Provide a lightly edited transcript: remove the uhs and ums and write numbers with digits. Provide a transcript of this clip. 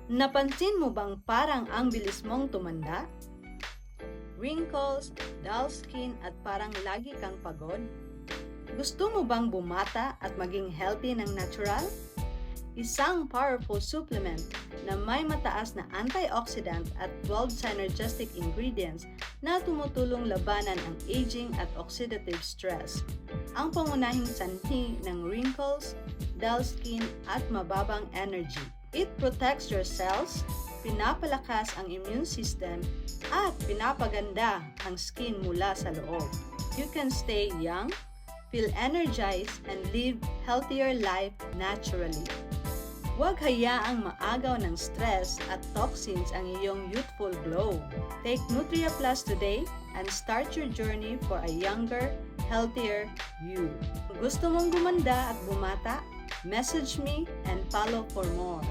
Napansin mo bang parang ang bilis mong tumanda? Wrinkles, dull skin at parang lagi kang pagod? Gusto mo bang bumata at maging healthy ng natural? Isang powerful supplement na may mataas na antioxidant at 12 synergistic ingredients na tumutulong labanan ang aging at oxidative stress. Ang pangunahing sanhi ng wrinkles, dull skin at mababang energy. It protects your cells, pinapalakas ang immune system, at pinapaganda ang skin mula sa loob. You can stay young, feel energized, and live healthier life naturally. Huwag hayaang maagaw ng stress at toxins ang iyong youthful glow. Take Nutria Plus today and start your journey for a younger, healthier you. Kung gusto mong gumanda at bumata, message me and follow for more.